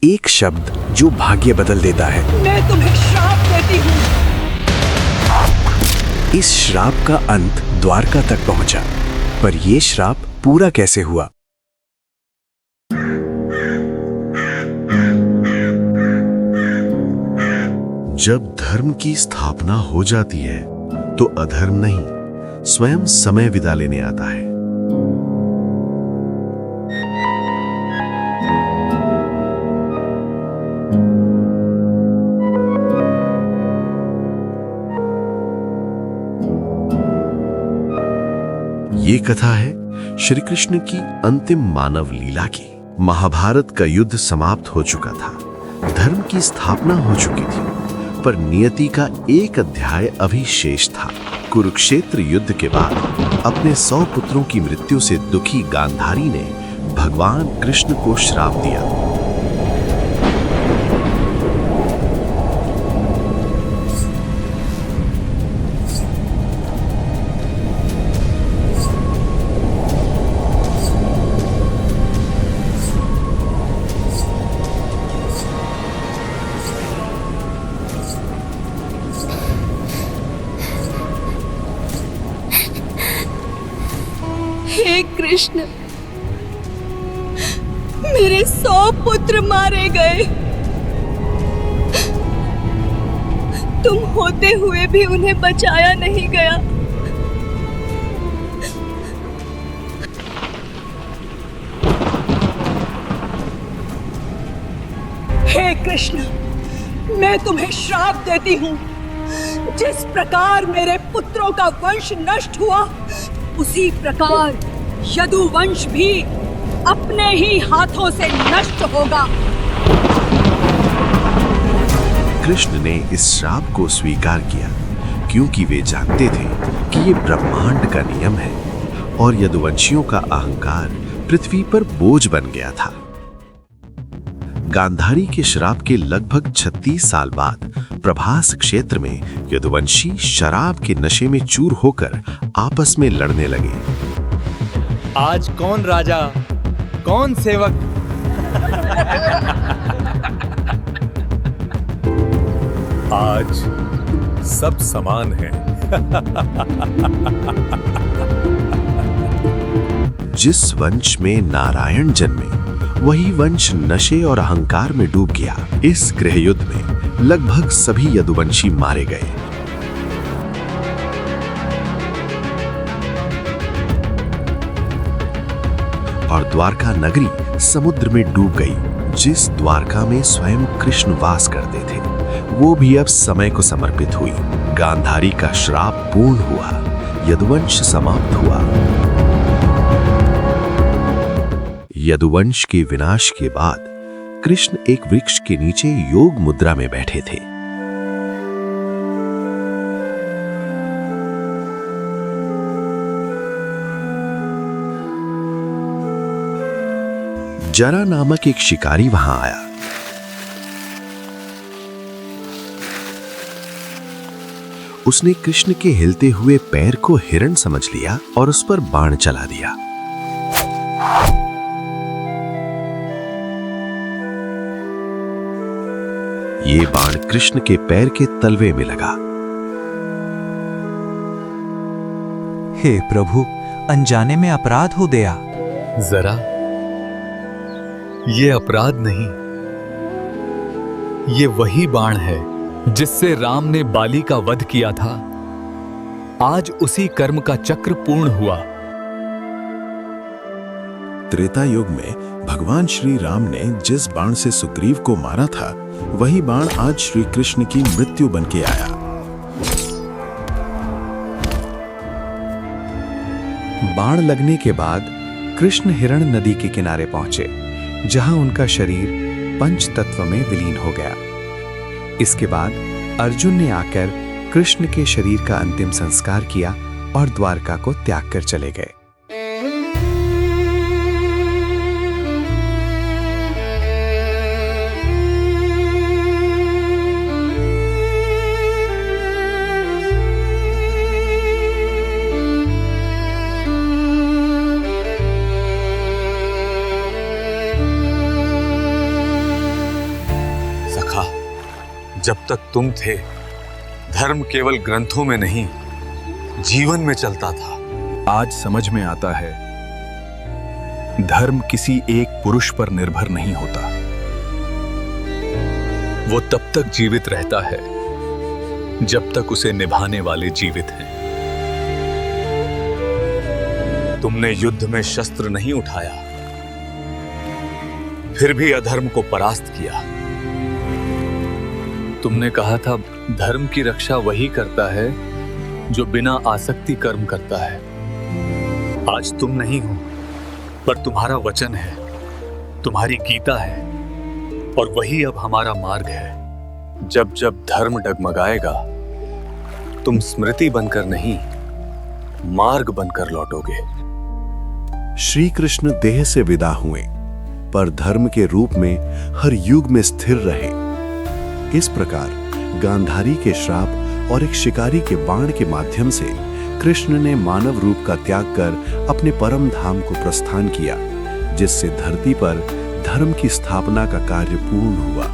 एक शब्द जो भाग्य बदल देता है। मैं तुम्हें श्राप देती हूँ। इस श्राप का अंत द्वारका तक पहुंचा, पर यह श्राप पूरा कैसे हुआ? जब धर्म की स्थापना हो जाती है तो अधर्म नहीं, स्वयं समय विदा लेने आता है। ये कथा है श्री कृष्ण की अंतिम मानव लीला की। महाभारत का युद्ध समाप्त हो चुका था, धर्म की स्थापना हो चुकी थी, पर नियति का एक अध्याय अभी शेष था। कुरुक्षेत्र युद्ध के बाद अपने 100 पुत्रों की मृत्यु से दुखी गांधारी ने भगवान कृष्ण को श्राप दिया। हे कृष्ण, मेरे 100 पुत्र मारे गए। तुम होते हुए भी उन्हें बचाया नहीं गया। हे कृष्ण, मैं तुम्हें श्राप देती हूँ। जिस प्रकार मेरे पुत्रों का वंश नष्ट हुआ, उसी प्रकार यदुवंश भी अपने ही हाथों से नष्ट होगा। कृष्ण ने इस श्राप को स्वीकार किया, क्योंकि वे जानते थे कि ये ब्रह्मांड का नियम है और यदुवंशियों का अहंकार पृथ्वी पर बोझ बन गया था। गांधारी के श्राप के लगभग 36 साल बाद प्रभास क्षेत्र में यदुवंशी शराब के नशे में चूर होकर आपस में लड़ने लगे। आज कौन राजा, कौन सेवक? आज सब समान हैं। जिस वंश में नारायण जन्मे, वही वंश नशे और अहंकार में डूब गया। इस गृह युद्ध में लगभग सभी यदुवंशी मारे गए। और द्वारका नगरी समुद्र में डूब गई। जिस द्वारका में स्वयं कृष्ण वास करते थे, वो भी अब समय को समर्पित हुई। गांधारी का श्राप पूर्ण हुआ, यदुवंश समाप्त हुआ। यदुवंश के विनाश के बाद कृष्ण एक वृक्ष के नीचे योग मुद्रा में बैठे थे। जरा नामक एक शिकारी वहां आया। उसने कृष्ण के हिलते हुए पैर को हिरण समझ लिया और उस पर बाण चला दिया। ये बाण कृष्ण के पैर के तलवे में लगा। हे प्रभु, अनजाने में अपराध हो गया। जरा, ये अपराध नहीं, ये वही बाण है जिससे राम ने बाली का वध किया था। आज उसी कर्म का चक्र पूर्ण हुआ। त्रेता युग में भगवान श्री राम ने जिस बाण से सुग्रीव को मारा था, वही बाण आज श्री कृष्ण की मृत्यु बन के आया। बाण लगने के बाद कृष्ण हिरण नदी के किनारे पहुंचे, जहां उनका शरीर पंच तत्व में विलीन हो गया। इसके बाद अर्जुन ने आकर कृष्ण के शरीर का अंतिम संस्कार किया और द्वारका को त्याग कर चले गए। जब तक तुम थे, धर्म केवल ग्रंथों में नहीं, जीवन में चलता था। आज समझ में आता है, धर्म किसी एक पुरुष पर निर्भर नहीं होता। वो तब तक जीवित रहता है जब तक उसे निभाने वाले जीवित हैं। तुमने युद्ध में शस्त्र नहीं उठाया, फिर भी अधर्म को परास्त किया। तुमने कहा था, धर्म की रक्षा वही करता है जो बिना आसक्ति कर्म करता है। आज तुम नहीं हो, पर तुम्हारा वचन है, तुम्हारी गीता है, और वही अब हमारा मार्ग है। जब जब धर्म डगमगाएगा, तुम स्मृति बनकर नहीं, मार्ग बनकर लौटोगे। श्री कृष्ण देह से विदा हुए, पर धर्म के रूप में हर युग में स्थिर रहे। इस प्रकार गांधारी के श्राप और एक शिकारी के बाण के माध्यम से कृष्ण ने मानव रूप का त्याग कर अपने परम धाम को प्रस्थान किया, जिससे धरती पर धर्म की स्थापना का कार्य पूर्ण हुआ।